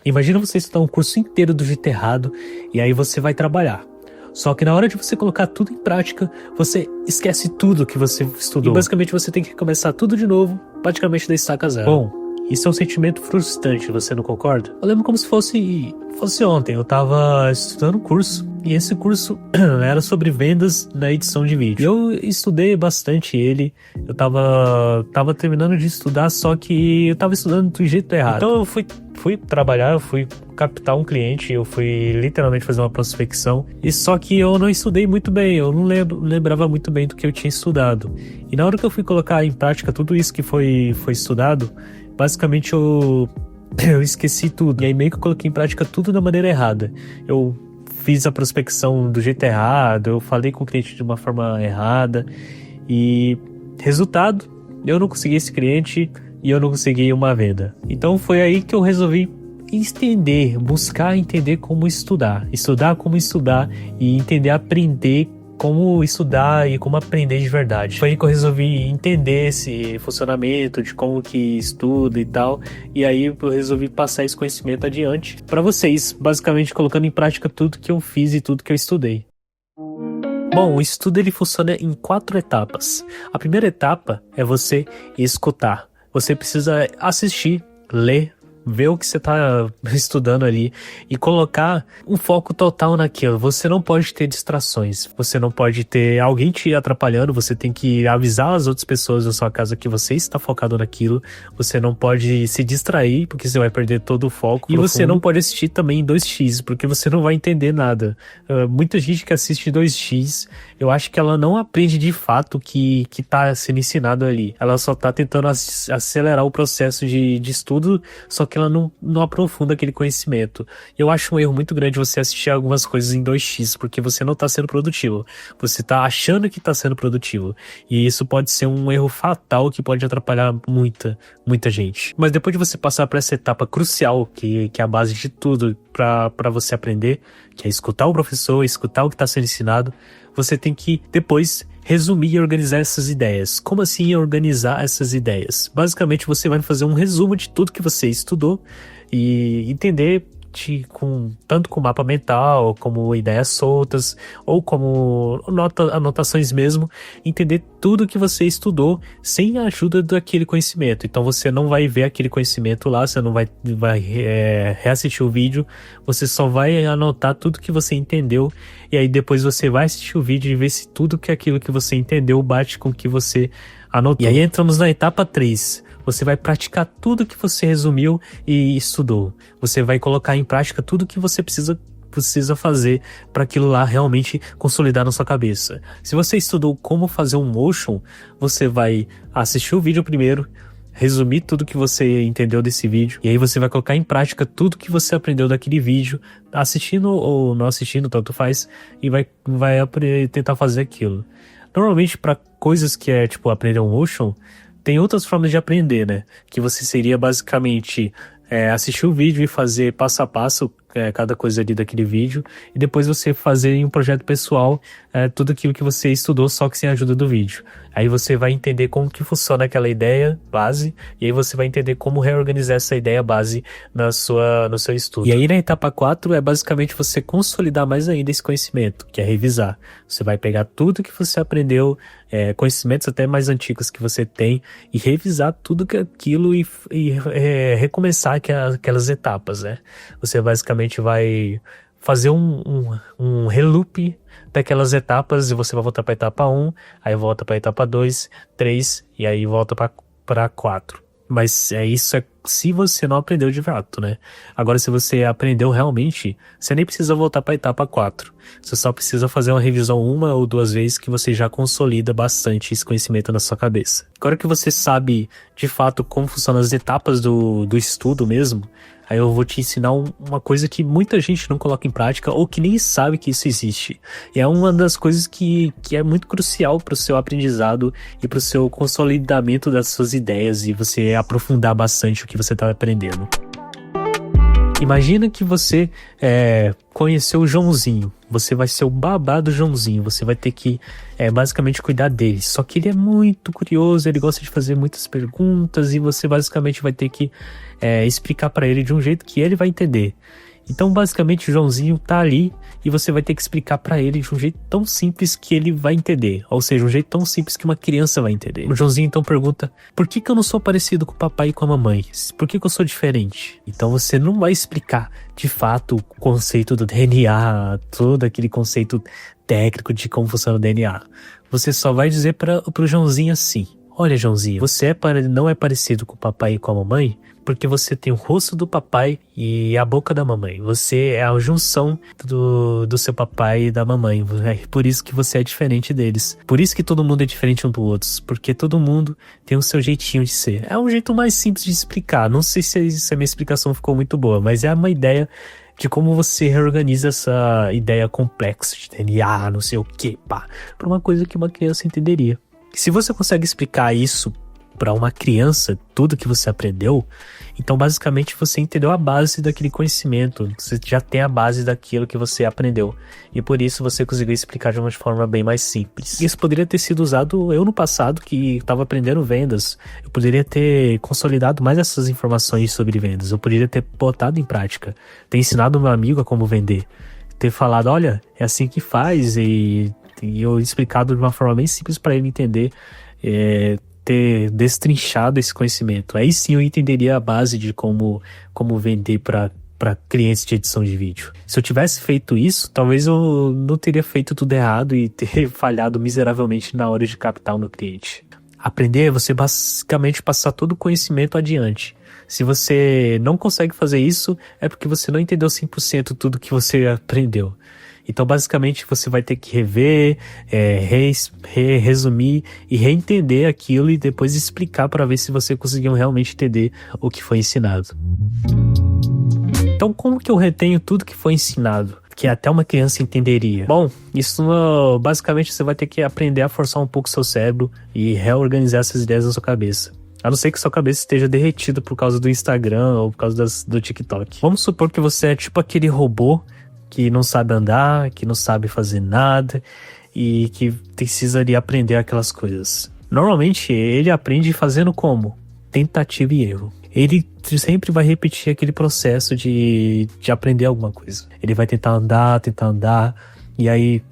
Imagina você estudar um curso inteiro do jeito errado e aí você vai trabalhar. Só que na hora de você colocar tudo em prática, você esquece tudo que você estudou. E basicamente você tem que começar tudo de novo, praticamente da estaca zero. Bom, isso é um sentimento frustrante, você não concorda? Eu lembro como se fosse ontem. Eu tava estudando um curso e esse curso era sobre vendas na edição de vídeo. E eu estudei bastante ele. Eu tava terminando de estudar, só que eu tava estudando do jeito errado. Então eu fui trabalhar, eu fui captar um cliente, eu fui literalmente fazer uma prospecção. E só que eu não estudei muito bem, eu não lembrava muito bem do que eu tinha estudado. E na hora que eu fui colocar em prática tudo isso que foi estudado, basicamente eu esqueci tudo. E aí meio que eu coloquei em prática tudo da maneira errada. Eu fiz a prospecção do jeito errado, eu falei com o cliente de uma forma errada. E resultado, eu não consegui esse cliente e eu não consegui uma venda. Então foi aí que eu resolvi buscar entender como estudar como estudar e aprender como estudar e como aprender de verdade. Foi aí que eu resolvi entender esse funcionamento de como que estuda e tal, e aí eu resolvi passar esse conhecimento adiante para vocês, basicamente colocando em prática tudo que eu fiz e tudo que eu estudei. Bom, o estudo ele funciona em 4 etapas. A primeira etapa é você escutar. Você precisa assistir, ler, ver o que você está estudando ali e colocar um foco total naquilo. Você não pode ter distrações, você não pode ter alguém te atrapalhando, você tem que avisar as outras pessoas da sua casa que você está focado naquilo, você não pode se distrair porque você vai perder todo o foco. E você não pode assistir também em 2x, porque você não vai entender nada. Muita gente que assiste 2x, eu acho que ela não aprende de fato o que está sendo ensinado ali. Ela só está tentando acelerar o processo de estudo, só que ela não aprofunda aquele conhecimento. Eu acho um erro muito grande você assistir algumas coisas em 2x, porque você não está sendo produtivo. Você está achando que está sendo produtivo. E isso pode ser um erro fatal que pode atrapalhar muita gente. Mas depois de você passar por essa etapa crucial, que é a base de tudo para você aprender, que é escutar o professor, escutar o que está sendo ensinado, você tem que depois resumir e organizar essas ideias. Como assim organizar essas ideias? Basicamente você vai fazer um resumo de tudo que você estudou e entender tanto com mapa mental, como ideias soltas, ou como anotações mesmo, entender tudo que você estudou sem a ajuda daquele conhecimento. Então você não vai ver aquele conhecimento lá, você não vai reassistir o vídeo, você só vai anotar tudo que você entendeu, e aí depois você vai assistir o vídeo e ver se tudo que aquilo que você entendeu bate com o que você anotou. E aí entramos na etapa 3. Você vai praticar tudo que você resumiu e estudou. Você vai colocar em prática tudo que você precisa fazer para aquilo lá realmente consolidar na sua cabeça. Se você estudou como fazer um motion, você vai assistir o vídeo primeiro, resumir tudo que você entendeu desse vídeo, e aí você vai colocar em prática tudo que você aprendeu daquele vídeo, assistindo ou não assistindo, tanto faz, e vai tentar fazer aquilo. Normalmente para coisas que é tipo aprender um motion, tem outras formas de aprender, né? Que você seria basicamente assistir o vídeo e fazer passo a passo cada coisa ali daquele vídeo, e depois você fazer em um projeto pessoal tudo aquilo que você estudou, só que sem a ajuda do vídeo. Aí você vai entender como que funciona aquela ideia base, e aí você vai entender como reorganizar essa ideia base no seu estudo. E aí na etapa 4 é basicamente você consolidar mais ainda esse conhecimento, que é revisar. Você vai pegar tudo que você aprendeu, conhecimentos até mais antigos que você tem, e revisar tudo aquilo e recomeçar aquelas etapas, né? Você basicamente vai fazer um reloop daquelas etapas, e você vai voltar para a etapa 1, aí volta para a etapa 2, 3, e aí volta para 4. Mas isso se você não aprendeu de fato, né? Agora, se você aprendeu realmente, você nem precisa voltar para a etapa 4. Você só precisa fazer uma revisão 1 ou 2 vezes, que você já consolida bastante esse conhecimento na sua cabeça. Agora que você sabe de fato como funcionam as etapas do estudo mesmo, aí eu vou te ensinar uma coisa que muita gente não coloca em prática, ou que nem sabe que isso existe. E é uma das coisas que é muito crucial para o seu aprendizado e para o seu consolidamento das suas ideias, e você aprofundar bastante o que você está aprendendo. Imagina que você conheceu o Joãozinho. você vai ser o babá do Joãozinho, você vai ter que basicamente cuidar dele. Só que ele é muito curioso, ele gosta de fazer muitas perguntas e você basicamente vai ter que explicar para ele de um jeito que ele vai entender. Então basicamente o Joãozinho tá ali e você vai ter que explicar para ele de um jeito tão simples que ele vai entender. Ou seja, um jeito tão simples que uma criança vai entender. O Joãozinho então pergunta: por que eu não sou parecido com o papai e com a mamãe? Por que eu sou diferente? Então você não vai explicar de fato o conceito do DNA, todo aquele conceito técnico de como funciona o DNA. Você só vai dizer pro Joãozinho assim: olha, Joãozinho, você não é parecido com o papai e com a mamãe porque você tem o rosto do papai e a boca da mamãe. Você é a junção do seu papai e da mamãe. É por isso que você é diferente deles. Por isso que todo mundo é diferente um do outro. Porque todo mundo tem o seu jeitinho de ser. É um jeito mais simples de explicar. Não sei se a minha explicação ficou muito boa, mas é uma ideia de como você reorganiza essa ideia complexa de DNA, não sei o que, para uma coisa que uma criança entenderia. Se você consegue explicar isso para uma criança, tudo que você aprendeu, então basicamente você entendeu a base daquele conhecimento, você já tem a base daquilo que você aprendeu, e por isso você conseguiu explicar de uma forma bem mais simples. Isso poderia ter sido usado eu no passado, que estava aprendendo vendas. Eu poderia ter consolidado mais essas informações sobre vendas, eu poderia ter botado em prática, ter ensinado meu amigo a como vender, ter falado: olha, é assim que faz, e eu explicado de uma forma bem simples para ele entender, ter destrinchado esse conhecimento. Aí sim eu entenderia a base de como vender para clientes de edição de vídeo. Se eu tivesse feito isso, talvez eu não teria feito tudo errado e ter falhado miseravelmente na hora de captar o meu cliente. Aprender é você basicamente passar todo o conhecimento adiante. Se você não consegue fazer isso, é porque você não entendeu 100% tudo que você aprendeu. Então, basicamente, você vai ter que rever, resumir e reentender aquilo e depois explicar para ver se você conseguiu realmente entender o que foi ensinado. Então, como que eu retenho tudo que foi ensinado, que até uma criança entenderia? Bom, isso basicamente você vai ter que aprender a forçar um pouco o seu cérebro e reorganizar essas ideias na sua cabeça. A não ser que sua cabeça esteja derretida por causa do Instagram ou por causa do TikTok. Vamos supor que você é tipo aquele robô que não sabe andar, que não sabe fazer nada e que precisaria aprender aquelas coisas. Normalmente ele aprende fazendo como? Tentativa e erro. Ele sempre vai repetir aquele processo de aprender alguma coisa. Ele vai tentar andar, e aí,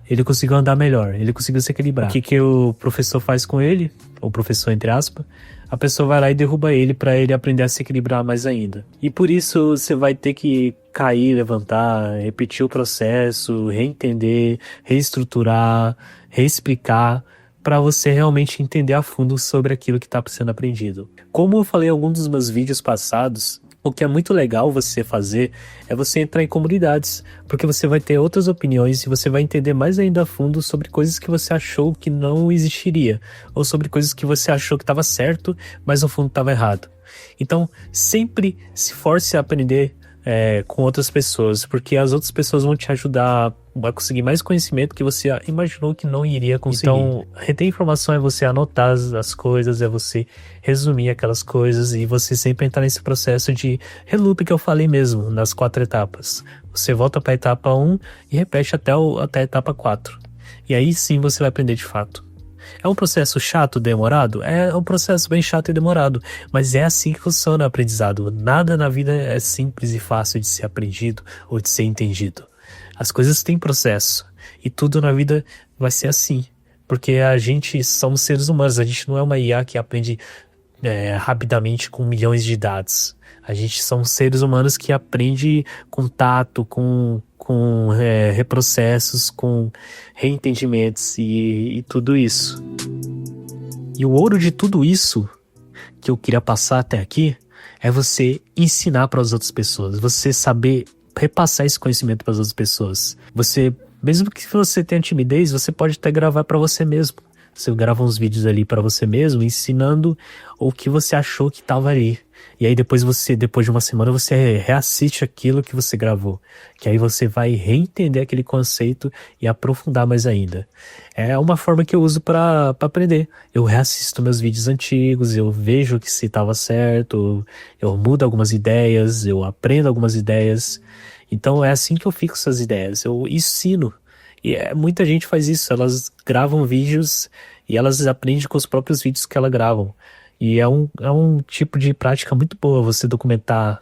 ele conseguiu andar melhor, ele conseguiu se equilibrar. O que o professor faz com ele? O professor, entre aspas, a pessoa vai lá e derruba ele para ele aprender a se equilibrar mais ainda. E por isso você vai ter que cair, levantar, repetir o processo, reentender, reestruturar, reexplicar, para você realmente entender a fundo sobre aquilo que está sendo aprendido. Como eu falei em alguns dos meus vídeos passados, o que é muito legal você fazer é você entrar em comunidades, porque você vai ter outras opiniões e você vai entender mais ainda a fundo sobre coisas que você achou que não existiria, ou sobre coisas que você achou que estava certo, mas no fundo estava errado. Então, sempre se force a aprender com outras pessoas, porque as outras pessoas vão te ajudar a conseguir mais conhecimento que você imaginou que não iria conseguir. Então, reter informação é você anotar as coisas, é você resumir aquelas coisas e você sempre entrar nesse processo de reloop que eu falei mesmo, nas 4 etapas. Você volta para a etapa 1 e repete até a etapa 4. E aí sim você vai aprender de fato. É um processo chato, demorado? É um processo bem chato e demorado, mas é assim que funciona o aprendizado. Nada na vida é simples e fácil de ser aprendido ou de ser entendido. As coisas têm processo e tudo na vida vai ser assim, porque a gente somos seres humanos, a gente não é uma IA que aprende rapidamente com milhões de dados. A gente são seres humanos que aprende com tato, com reprocessos, com reentendimentos e tudo isso. E o ouro de tudo isso que eu queria passar até aqui é você ensinar para as outras pessoas, você saber repassar esse conhecimento para as outras pessoas. Você, mesmo que você tenha timidez, você pode até gravar para você mesmo. Você grava uns vídeos ali para você mesmo, ensinando o que você achou que estava ali. E aí depois de uma semana, você reassiste aquilo que você gravou. Que aí você vai reentender aquele conceito e aprofundar mais ainda. É uma forma que eu uso para aprender. Eu reassisto meus vídeos antigos, eu vejo que se estava certo, eu mudo algumas ideias, eu aprendo algumas ideias. Então é assim que eu fixo as ideias, eu ensino. E muita gente faz isso, elas gravam vídeos e elas aprendem com os próprios vídeos que elas gravam. E é um tipo de prática muito boa você documentar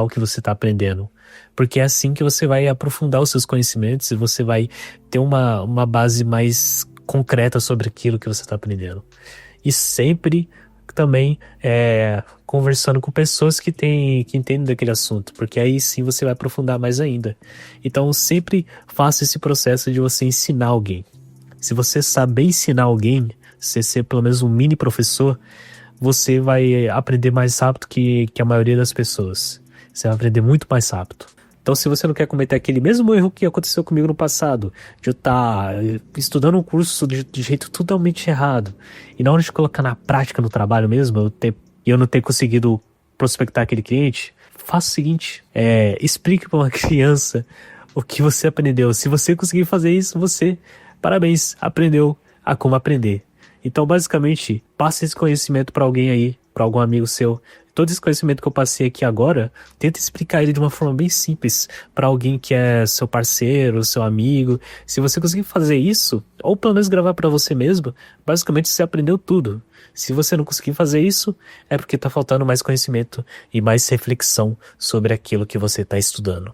o que você está aprendendo. Porque é assim que você vai aprofundar os seus conhecimentos e você vai ter uma base mais concreta sobre aquilo que você está aprendendo. E sempre também conversando com pessoas que entendem daquele assunto, porque aí sim você vai aprofundar mais ainda. Então sempre faça esse processo de você ensinar alguém. Se você saber ensinar alguém, você ser pelo menos um mini professor, você vai aprender mais rápido que a maioria das pessoas. Você vai aprender muito mais rápido. Então, se você não quer cometer aquele mesmo erro que aconteceu comigo no passado, de eu estar estudando um curso de jeito totalmente errado, e na hora de colocar na prática no trabalho mesmo, eu não ter conseguido prospectar aquele cliente, faça o seguinte, explique para uma criança o que você aprendeu. Se você conseguir fazer isso, parabéns, aprendeu a como aprender. Então, basicamente, passe esse conhecimento para alguém aí, para algum amigo seu. Todo esse conhecimento que eu passei aqui agora, tenta explicar ele de uma forma bem simples para alguém que é seu parceiro, seu amigo. Se você conseguir fazer isso, ou pelo menos gravar para você mesmo, basicamente você aprendeu tudo. Se você não conseguir fazer isso, é porque está faltando mais conhecimento e mais reflexão sobre aquilo que você está estudando.